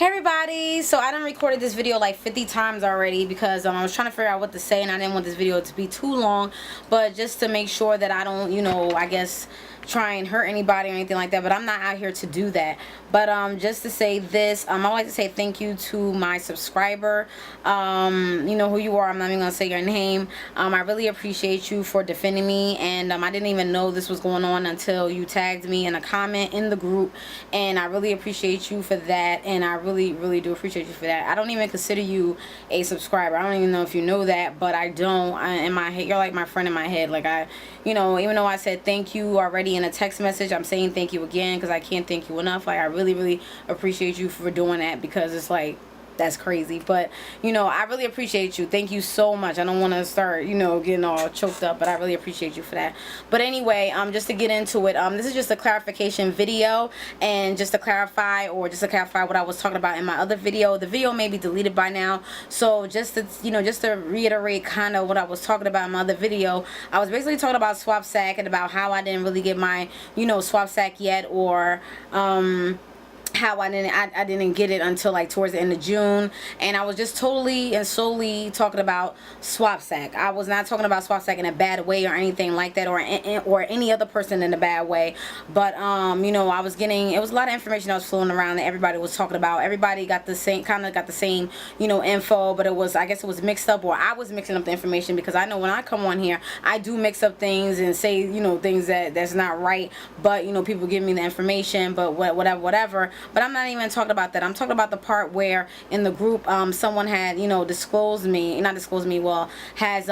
Hey everybody, so I done recorded this video like 50 times already because I was trying to figure out what to say and I didn't want this video to be too long, but just to make sure that I don't, I guess try and hurt anybody or anything like that, but I'm not out here to do that. But just to say this, I like to say thank you to my subscriber. You know who you are, I'm not even gonna say your name. I really appreciate you for defending me, and I didn't even know this was going on until you tagged me in a comment in the group, and I really appreciate you for that, and I really do appreciate you for that. I don't even consider you a subscriber. I don't even know if you know that, but I don't. In my head, you're like my friend in my head. Like even though I said thank you already in a text message, I'm saying thank you again because I can't thank you enough. Like I really appreciate you for doing that because it's like, that's crazy. But I really appreciate you. Thank you so much. I don't want to start getting all choked up, but I really appreciate you for that. But anyway, just to get into it, this is just a clarification video, and just to clarify what I was talking about in my other video. The video may be deleted by now, so just to reiterate kind of what I was talking about in my other video, I was basically talking about swap sack and about how I didn't really get my swap sack yet, or how I didn't get it until like towards the end of June, and I was just totally and solely talking about swap sack. I was not talking about swap sack in a bad way or anything like that, or any other person in a bad way. But I was getting, it was a lot of information that was flowing around that everybody was talking about. Everybody got the same info, but I guess it was mixed up, or I was mixing up the information, because I know when I come on here I do mix up things and say things that's not right, but people give me the information, but whatever. But I'm not even talking about that. I'm talking about the part where in the group someone had disclosed me, well, has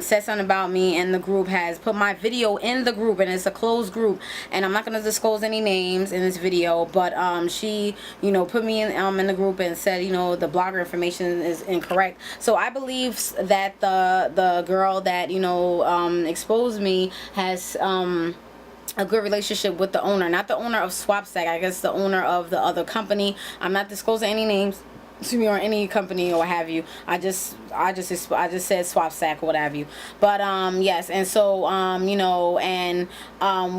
said something about me, and the group has put my video in the group, and it's a closed group, and I'm not going to disclose any names in this video, but she put me in the group and said the blogger information is incorrect. So I believe that the girl that exposed me has a good relationship with the owner, not the owner of SwapSack, I guess the owner of the other company. I'm not disclosing any names to me or any company or what have you. I just said SwapSack or what have you. But yes, and so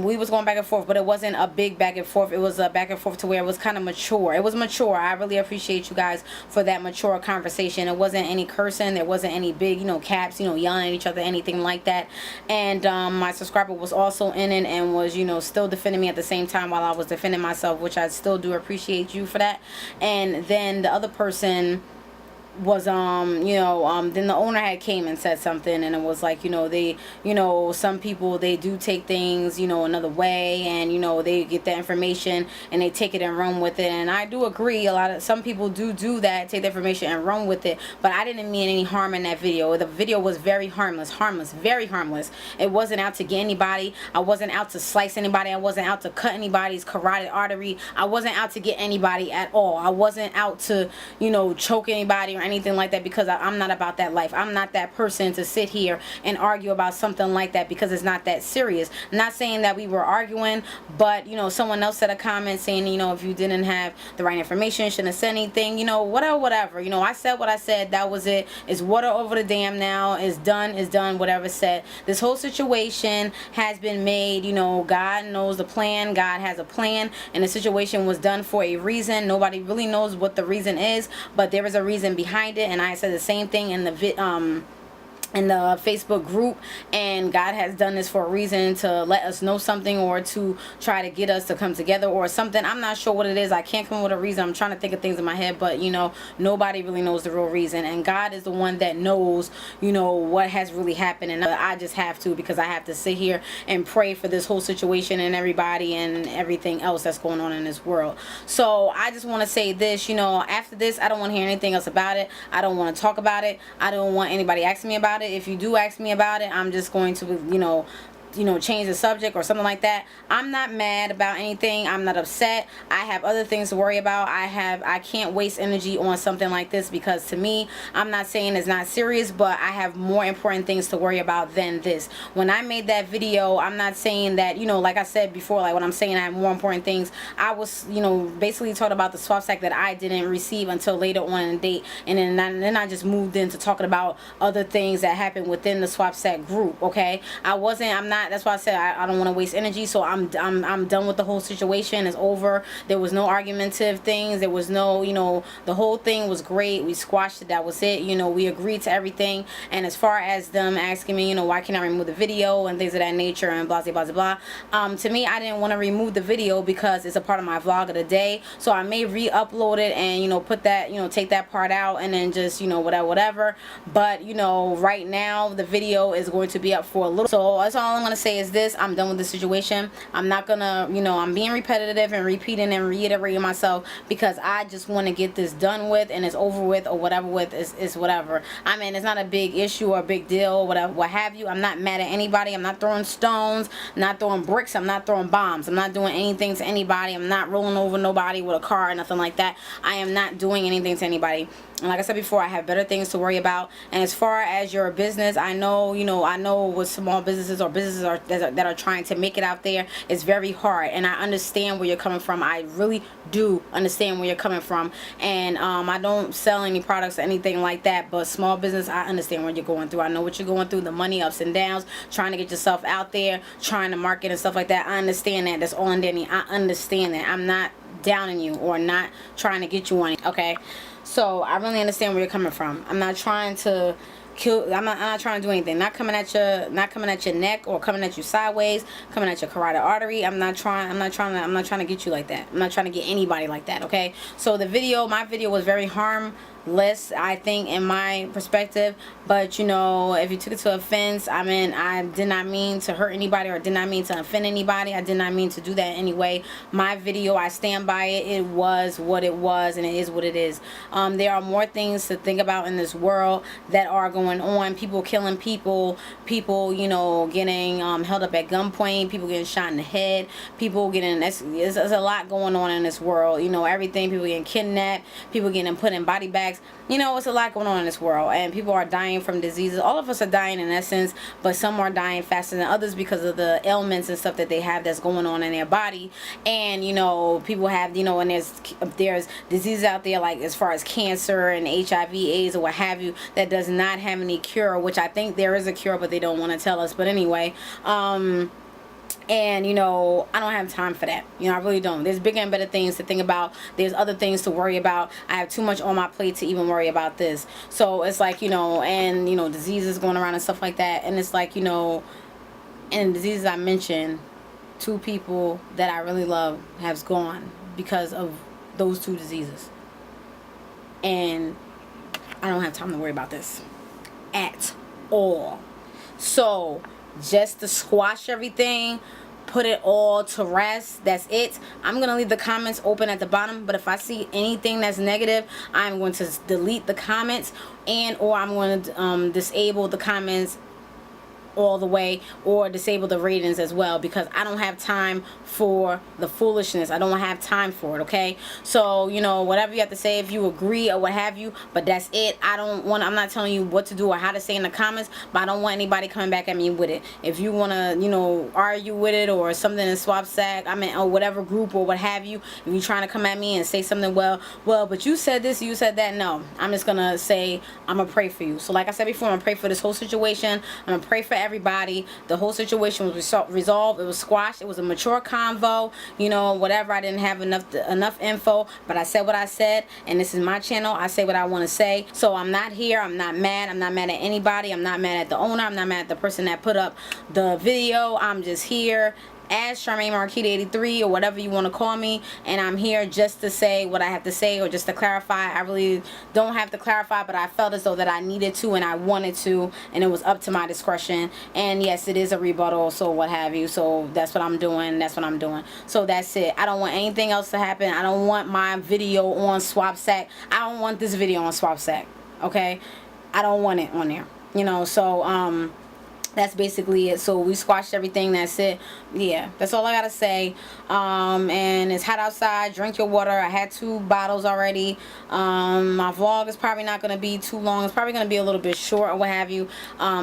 we was going back and forth, but it wasn't a big back and forth. It was a back and forth to where it was kind of mature. It was mature. I really appreciate you guys for that mature conversation. It wasn't any cursing. There wasn't any big caps, yelling at each other, anything like that. And my subscriber was also in it and was still defending me at the same time while I was defending myself, which I still do appreciate you for that. And then the other person was then the owner had came and said something, and it was like they some people, they do take things another way, and they get that information and they take it and run with it. And I do agree, some people do that, take the information and run with it, but I didn't mean any harm in that video. The video was very harmless, very harmless. It wasn't out to get anybody. I wasn't out to slice anybody. I wasn't out to cut anybody's carotid artery. I wasn't out to get anybody at all. I wasn't out to choke anybody or anything like that, because I'm not about that life. I'm not that person to sit here and argue about something like that, because it's not that serious. I'm not saying that we were arguing, but someone else said a comment saying if you didn't have the right information, you shouldn't have said anything, whatever. I said what I said. That was it. It's water over the dam now. It's done, whatever said. This whole situation has been made. God knows the plan. God has a plan, and the situation was done for a reason. Nobody really knows what the reason is, but there is a reason behind it, and I said the same thing in the Facebook group, and God has done this for a reason, to let us know something, or to try to get us to come together or something. I'm not sure what it is. I can't come up with a reason. I'm trying to think of things in my head, but nobody really knows the real reason, and God is the one that knows what has really happened. And I just have to, because I have to sit here and pray for this whole situation and everybody and everything else that's going on in this world. So I just want to say this, after this, I don't want to hear anything else about it. I don't want to talk about it. I don't want anybody asking me about it. If you do ask me about it, I'm just going to change the subject or something like that. I'm not mad about anything. I'm not upset. I have other things to worry about. I can't waste energy on something like this, because to me, I'm not saying it's not serious, but I have more important things to worry about than this. When I made that video, I'm not saying that, like I said before, like when I'm saying I have more important things, I was, basically talking about the swap sack that I didn't receive until later on in the date, and then I just moved into talking about other things that happened within the swap sack group. Okay, I'm not not, that's why I said I don't want to waste energy. So I'm done with the whole situation. It's over. There was no argumentative things. There was no, you know, the whole thing was great. We squashed it. That was it. You know, we agreed to everything. And as far as them asking me, you know, why can't I remove the video and things of that nature and blah, blah, blah, blah. To me, I didn't want to remove the video because it's a part of my vlog of the day. So I may re-upload it and, you know, put that, you know, take that part out and then just, you know, whatever. But, you know, right now the video is going to be up for a little. So that's all I'm going to say is this. I'm done with the situation. I'm not going to, you know, I'm being repetitive and repeating and reiterating myself because I just want to get this done with and it's over with or whatever with. Is whatever. I mean, it's not a big issue or a big deal or whatever, what have you. I'm not mad at anybody. I'm not throwing stones, I'm not throwing bricks, I'm not throwing bombs. I'm not doing anything to anybody. I'm not rolling over nobody with a car or nothing like that. I am not doing anything to anybody. And like I said before, I have better things to worry about. And as far as your business, I know, you know, I know with small businesses or businesses that are trying to make it out there, it's very hard. And I understand where you're coming from. I really do understand where you're coming from. And I don't sell any products or anything like that. But small business, I understand what you're going through. I know what you're going through, the money ups and downs, trying to get yourself out there, trying to market and stuff like that. I understand that. That's all in Danny. I understand that. I'm not downing you or not trying to get you on it, okay? So I really understand where you're coming from. I'm not trying to kill. I'm not trying to do anything. Not coming at your neck or coming at you sideways, coming at your carotid artery. I'm not trying to get you like that. I'm not trying to get anybody like that, okay? So my video was very harmless, I think, in my perspective. But you know, if you took it to offense, I mean, I did not mean to hurt anybody or did not mean to offend anybody. I did not mean to do that anyway. My video, I stand by it. It was what it was and it is what it is. There are more things to think about in this world that are going on. People killing people, you know, getting held up at gunpoint, people getting shot in the head, people getting, there's a lot going on in this world. You know, everything, people getting kidnapped, people getting put in body bags. You know, it's a lot going on in this world, and people are dying from diseases. All of us are dying in essence, but some are dying faster than others because of the ailments and stuff that they have that's going on in their body. And you know, people have, you know, and there's diseases out there like as far as cancer and HIV, AIDS, or what have you, that does not have any cure, which I think there is a cure, but they don't want to tell us. But anyway, and you know, I don't have time for that. You know, I really don't. There's bigger and better things to think about. There's other things to worry about. I have too much on my plate to even worry about this. So it's like, you know, and you know, diseases going around and stuff like that. And it's like, you know, and diseases I mentioned, 2 people that I really love has gone because of those 2 diseases. And I don't have time to worry about this at all. So just to squash everything, put it all to rest, that's it. I'm going to leave the comments open at the bottom, but if I see anything that's negative, I'm going to delete the comments and or I'm going to disable the comments all the way, or disable the ratings as well, because I don't have time for the foolishness. I don't have time for it, okay? So, you know, whatever you have to say, if you agree or what have you, but that's it. I'm not telling you what to do or how to say in the comments, but I don't want anybody coming back at me with it. If you want to, you know, argue with it or something in Swap Sack, I mean, or whatever group or what have you, if you're trying to come at me and say something, well, but you said this, you said that, no. I'm just going to say, I'm going to pray for you. So like I said before, I'm going to pray for this whole situation. I'm going to pray for everybody. The whole situation was resolved. It was squashed. It was a mature convo, you know, whatever. I didn't have enough info, but I said what I said, and this is my channel. I say what I want to say. So I'm not here. I'm not mad. I'm not mad at anybody. I'm not mad at the owner. I'm not mad at the person that put up the video. I'm just here as Charmaine Marquita 83 or whatever you want to call me, and I'm here just to say what I have to say or just to clarify. I really don't have to clarify, but I felt as though that I needed to and I wanted to, and it was up to my discretion. And yes, it is a rebuttal, so what have you. So that's what I'm doing. That's what I'm doing. So that's it. I don't want anything else to happen. I don't want my video on Swap Sack. I don't want this video on Swap Sack, okay? I don't want it on there, you know. So that's basically it. So we squashed everything. That's it. Yeah, that's all I gotta say. And it's hot outside. Drink your water. I had 2 bottles already. My vlog is probably not gonna be too long. It's probably gonna be a little bit short or what have you,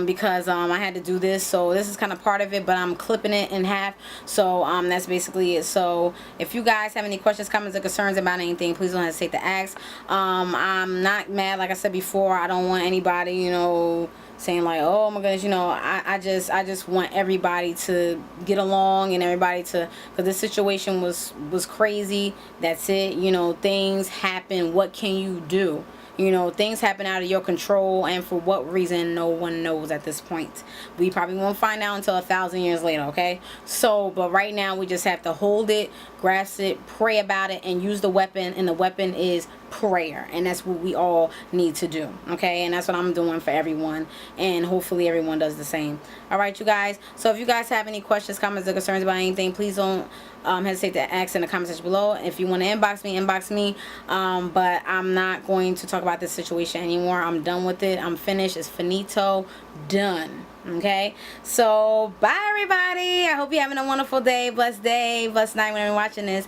because I had to do this. So this is kind of part of it, but I'm clipping it in half. So that's basically it. So if you guys have any questions, comments, or concerns about anything, please don't hesitate to ask. I'm not mad. Like I said before, I don't want anybody, you know, saying like, oh my goodness, you know, I just want everybody to get along and everybody to, because this situation was crazy. That's it. You know, things happen. What can you do? You know, things happen out of your control, and for what reason, no one knows at this point. We probably won't find out until 1,000 years later, okay? So, but right now, we just have to hold it, grasp it, pray about it, and use the weapon, and the weapon is prayer, and that's what we all need to do, okay? And that's what I'm doing for everyone, and hopefully everyone does the same. All right, you guys? So if you guys have any questions, comments, or concerns about anything, please don't hesitate to ask in the comment section below. If you want to inbox me, but I'm not going to talk about this situation anymore. I'm done with it. I'm finished. It's finito. Done. Okay? So, bye everybody. I hope you're having a wonderful day, blessed night whenever you're watching this.